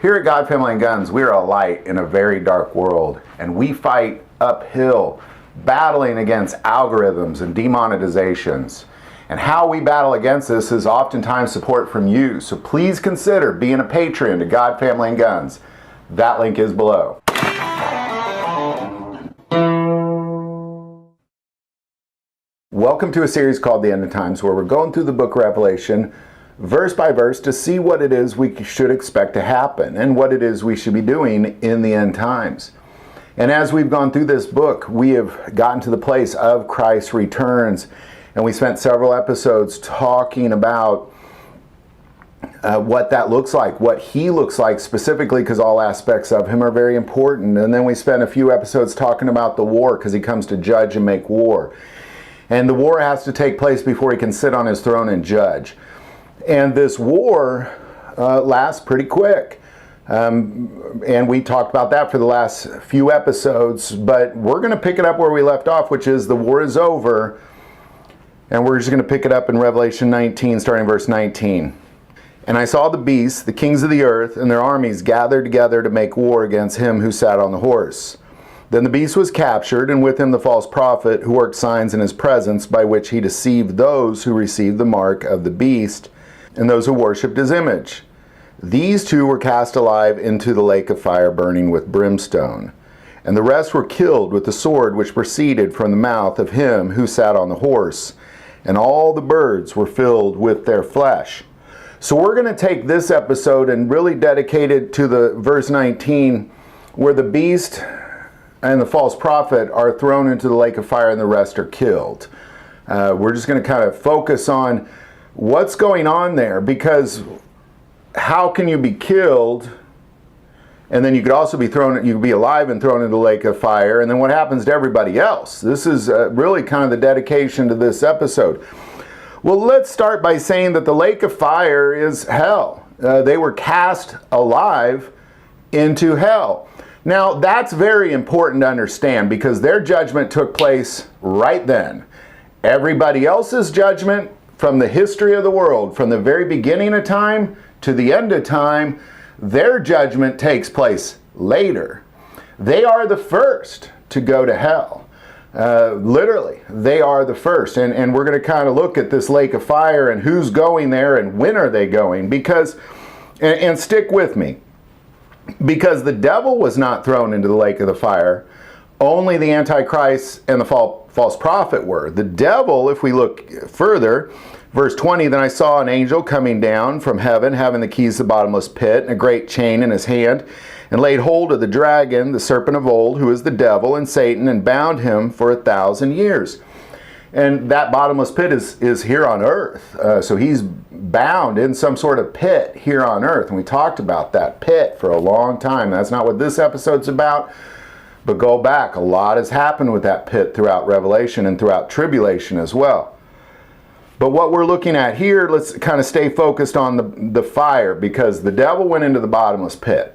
Here at God, Family, and Guns, we are a light in a very dark world, and we fight uphill, battling against algorithms and demonetizations. And how we battle against this is oftentimes support from you. So please consider being a patron to God, Family, and Guns. That link is below. Welcome to a series called The End of Times, where we're going through the book of Revelation verse by verse to see what it is we should expect to happen and what it is we should be doing in the end times. And as we've gone through this book, we have gotten to the place of Christ's returns, and we spent several episodes talking about what that looks like, what he looks like specifically, because all aspects of him are very important. And then we spent a few episodes talking about the war, because he comes to judge and make war. And the war has to take place before he can sit on his throne and judge. And this war lasts pretty quick. And we talked about that for the last few episodes, but we're going to pick it up where we left off, which is the war is over. And we're just going to pick it up in Revelation 19, starting verse 19. And I saw the beasts, the kings of the earth, and their armies gathered together to make war against him who sat on the horse. Then the beast was captured, and with him the false prophet, who worked signs in his presence, by which he deceived those who received the mark of the beast, and those who worshipped his image. These two were cast alive into the lake of fire burning with brimstone. And the rest were killed with the sword which proceeded from the mouth of him who sat on the horse. And all the birds were filled with their flesh. So we're going to take this episode and really dedicate it to the verse 19, where the beast and the false prophet are thrown into the lake of fire and the rest are killed. We're just going to kind of focus on what's going on there, because how can you be killed and then you could also be thrown, you could be alive and thrown into the lake of fire, and then what happens to everybody else? This is really kind of the dedication to this episode. Well, let's start by saying that the lake of fire is hell. They were cast alive into hell. Now, that's very important to understand, because their judgment took place right then. Everybody else's judgment from the history of the world, from the very beginning of time to the end of time, their judgment takes place later. They are the first to go to hell. Literally, they are the first. And we're going to kind of look at this lake of fire and who's going there and when are they going. Because, and stick with me, because the devil was not thrown into the lake of the fire. Only the Antichrist and the false prophet were. The devil, if we look further, verse 20, then I saw an angel coming down from heaven, having the keys to the bottomless pit, and a great chain in his hand, and laid hold of the dragon, the serpent of old, who is the devil and Satan, and bound him for 1,000 years. And that bottomless pit is here on earth. So he's bound in some sort of pit here on earth. And we talked about that pit for a long time. That's not what this episode's about. But go back, a lot has happened with that pit throughout Revelation and throughout tribulation as well. But what we're looking at here, let's kind of stay focused on the fire, because the devil went into the bottomless pit.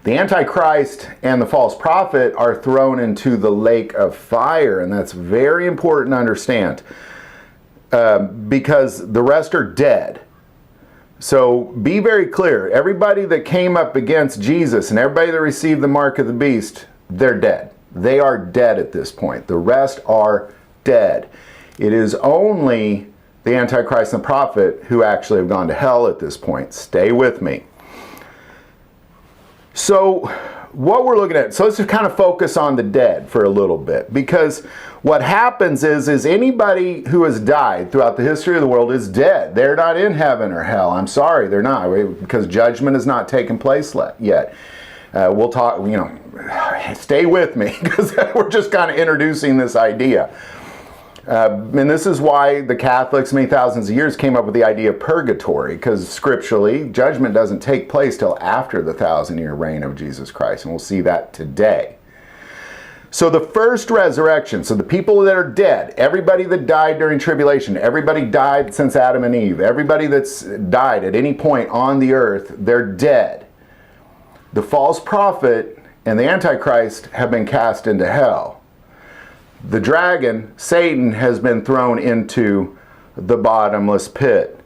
The Antichrist and the false prophet are thrown into the lake of fire, and that's very important to understand, because the rest are dead. So be very clear. Everybody that came up against Jesus and everybody that received the mark of the beast, they're dead. They are dead at this point. The rest are dead. It is only the Antichrist and the prophet who actually have gone to hell at this point. Stay with me. So what we're looking at, so let's just kind of focus on the dead for a little bit, because what happens is anybody who has died throughout the history of the world is dead. They're not in heaven or hell. I'm sorry, they're not, because judgment has not taken place yet. We'll talk, stay with me, because we're just kind of introducing this idea. And this is why the Catholics, many thousands of years, came up with the idea of purgatory, because scripturally, judgment doesn't take place till after the 1,000-year reign of Jesus Christ, and we'll see that today. So the first resurrection, so the people that are dead, everybody that died during tribulation, everybody died since Adam and Eve, everybody that's died at any point on the earth, they're dead. The false prophet and the Antichrist have been cast into hell. The dragon, Satan, has been thrown into the bottomless pit.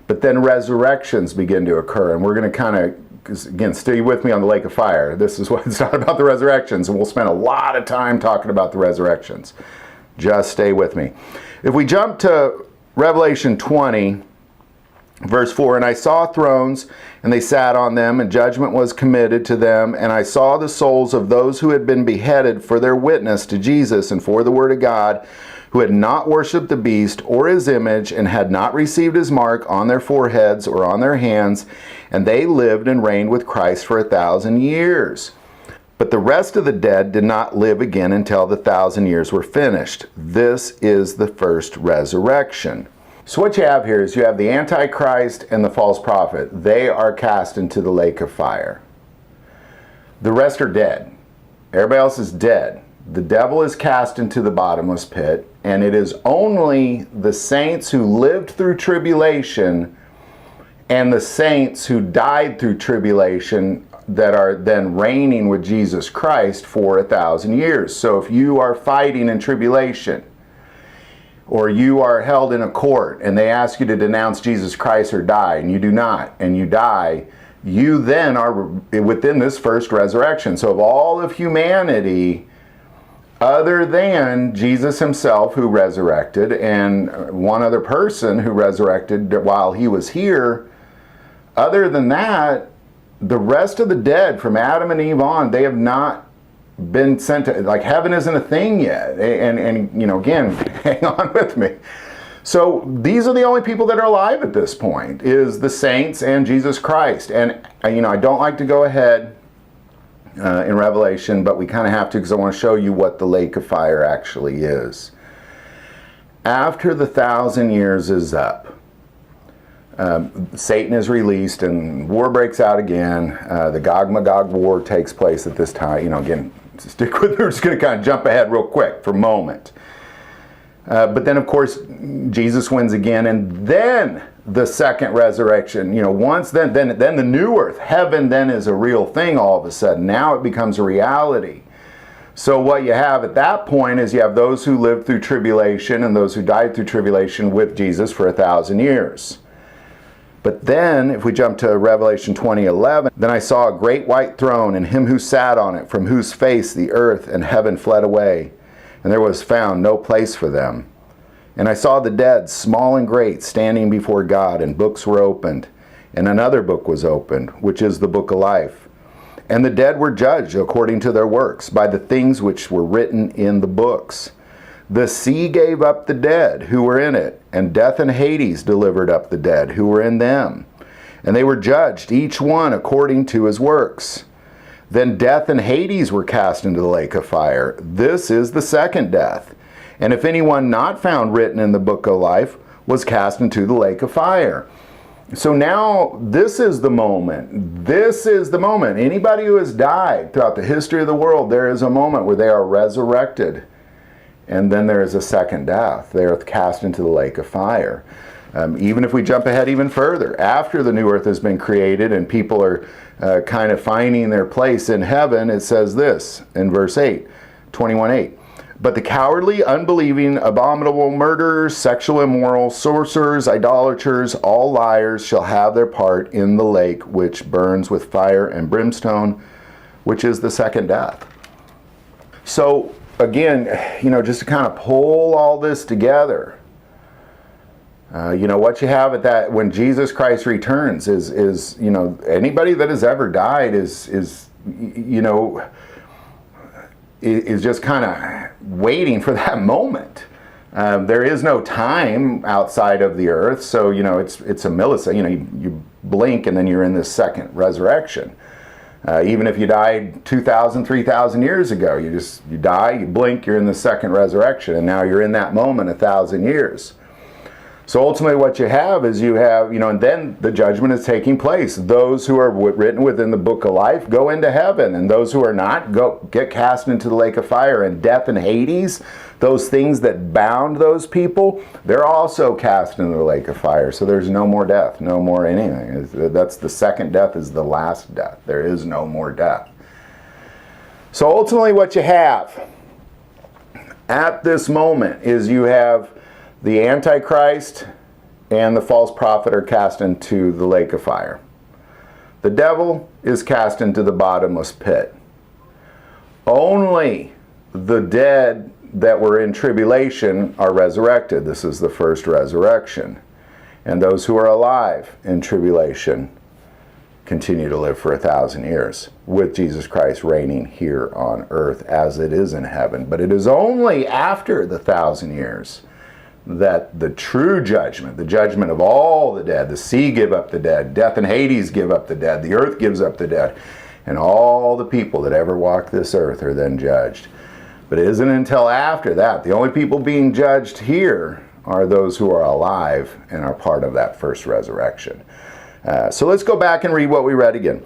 But then resurrections begin to occur, and we're going to kind of because again, stay with me on the lake of fire. This is what it's not about the resurrections, and we'll spend a lot of time talking about the resurrections. Just stay with me. If we jump to Revelation 20, verse 4, and I saw thrones, and they sat on them, and judgment was committed to them. And I saw the souls of those who had been beheaded for their witness to Jesus and for the word of God, who had not worshipped the beast or his image, and had not received his mark on their foreheads or on their hands. And they lived and reigned with Christ for 1,000 years. But the rest of the dead did not live again until the 1,000 years were finished. This is the first resurrection. So what you have here is you have the Antichrist and the false prophet. They are cast into the lake of fire. The rest are dead. Everybody else is dead. The devil is cast into the bottomless pit, and it is only the saints who lived through tribulation and the saints who died through tribulation that are then reigning with Jesus Christ for 1,000 years. So if you are fighting in tribulation, or you are held in a court and they ask you to denounce Jesus Christ or die, and you do not, and you die, you then are within this first resurrection. So of all of humanity, other than Jesus himself who resurrected, and one other person who resurrected while he was here, other than that, the rest of the dead from Adam and Eve on, they have not been sent to, like, heaven isn't a thing yet. And you know, again, hang on with me. So these are the only people that are alive at this point, is the saints and Jesus Christ. And you know, I don't like to go ahead in Revelation, but we kind of have to, because I want to show you what the lake of fire actually is. After the 1,000 years is up, Satan is released and war breaks out again. The Gog-Magog war takes place at this time. You know, again, stick with me. We're just going to kind of jump ahead real quick for a moment. But then, of course, Jesus wins again, and then the second resurrection. You know, once then the new earth, heaven, then is a real thing all of a sudden. Now it becomes a reality. So what you have at that point is you have those who lived through tribulation and those who died through tribulation with Jesus for 1,000 years. But then, if we jump to Revelation 20:11, then I saw a great white throne, and him who sat on it, from whose face the earth and heaven fled away, and there was found no place for them. And I saw the dead, small and great, standing before God, and books were opened. And another book was opened, which is the book of life. And the dead were judged according to their works, by the things which were written in the books. The sea gave up the dead who were in it, and death and Hades delivered up the dead who were in them. And they were judged, each one according to his works. Then death and Hades were cast into the lake of fire. This is the second death. And if anyone not found written in the book of life was cast into the lake of fire. So now this is the moment. This is the moment. Anybody who has died throughout the history of the world, there is a moment where they are resurrected. And then there is a second death. They are cast into the lake of fire. Even if we jump ahead even further, after the new earth has been created and people are kind of finding their place in heaven, it says this in verse 8, 21:8. But the cowardly, unbelieving, abominable, murderers, sexual immoral, sorcerers, idolaters, all liars shall have their part in the lake which burns with fire and brimstone, which is the second death. So again, you know, just to kind of pull all this together, you know, what you have at that, when Jesus Christ returns is you know, anybody that has ever died is you know, is just kind of waiting for that moment. There is no time outside of the earth, so, you know, it's a millisecond. You know, you blink and then you're in this second resurrection. Even if you died 2,000, 3,000 years ago, you die, you blink, you're in the second resurrection, and now you're in that moment 1,000 years. So ultimately what you have is you have, you know, and then the judgment is taking place. Those who are written within the book of life go into heaven, and those who are not get cast into the lake of fire. And death and Hades, those things that bound those people, they're also cast into the lake of fire. So there's no more death, no more anything. That's the second death, is the last death. There is no more death. So ultimately what you have at this moment is you have the Antichrist and the false prophet are cast into the lake of fire. The devil is cast into the bottomless pit. Only the dead that were in tribulation are resurrected. This is the first resurrection. And those who are alive in tribulation continue to live for 1,000 years with Jesus Christ reigning here on earth as it is in heaven. But it is only after the 1,000 years that the true judgment, the judgment of all the dead, the sea give up the dead, death and Hades give up the dead, the earth gives up the dead, and all the people that ever walk this earth are then judged. But it isn't until after that. The only people being judged here are those who are alive and are part of that first resurrection. So let's go back and read what we read again.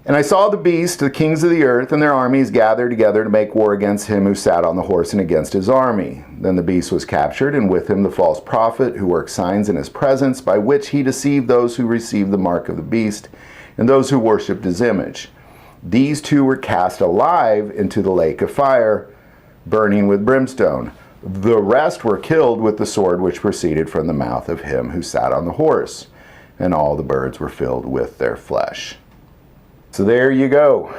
And I saw the beast, the kings of the earth, and their armies gather together to make war against him who sat on the horse and against his army. Then the beast was captured, and with him the false prophet, who worked signs in his presence, by which he deceived those who received the mark of the beast, and those who worshipped his image. These two were cast alive into the lake of fire, burning with brimstone. The rest were killed with the sword which proceeded from the mouth of him who sat on the horse, and all the birds were filled with their flesh. So there you go.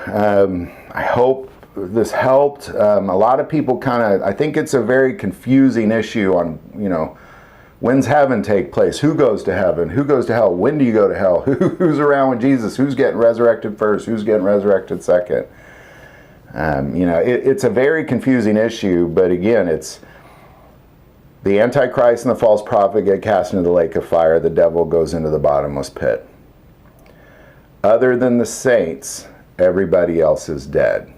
I hope this helped. A lot of people I think it's a very confusing issue on, when's heaven take place? Who goes to heaven? Who goes to hell? When do you go to hell? Who's around with Jesus? Who's getting resurrected first? Who's getting resurrected second? It's a very confusing issue, but again, it's the Antichrist and the false prophet get cast into the lake of fire. The devil goes into the bottomless pit. Other than the saints, everybody else is dead.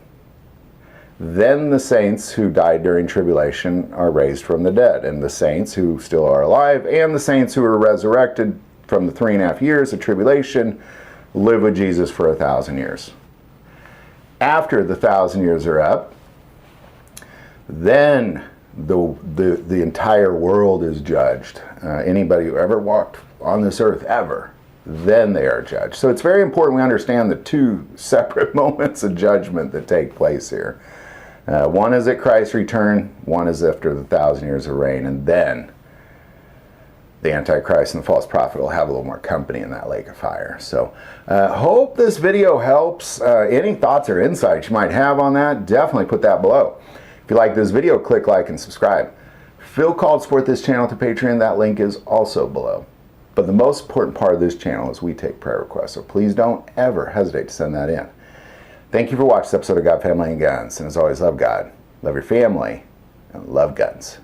Then the saints who died during tribulation are raised from the dead, and the saints who still are alive, and the saints who are resurrected from the 3.5 years of tribulation live with Jesus for 1,000 years. After the 1,000 years are up, then the entire world is judged. Anybody who ever walked on this earth ever, then they are judged. So it's very important we understand the two separate moments of judgment that take place here. One is at Christ's return, one is after the 1,000 years of reign, and then the Antichrist and the false prophet will have a little more company in that lake of fire. So hope this video helps. Any thoughts or insights you might have on that, definitely put that below. If you like this video, click like and subscribe. Feel called to support this channel to Patreon. That link is also below. But the most important part of this channel is we take prayer requests, so please don't ever hesitate to send that in. Thank you for watching this episode of God, Family, and Guns. And as always, love God, love your family, and love guns.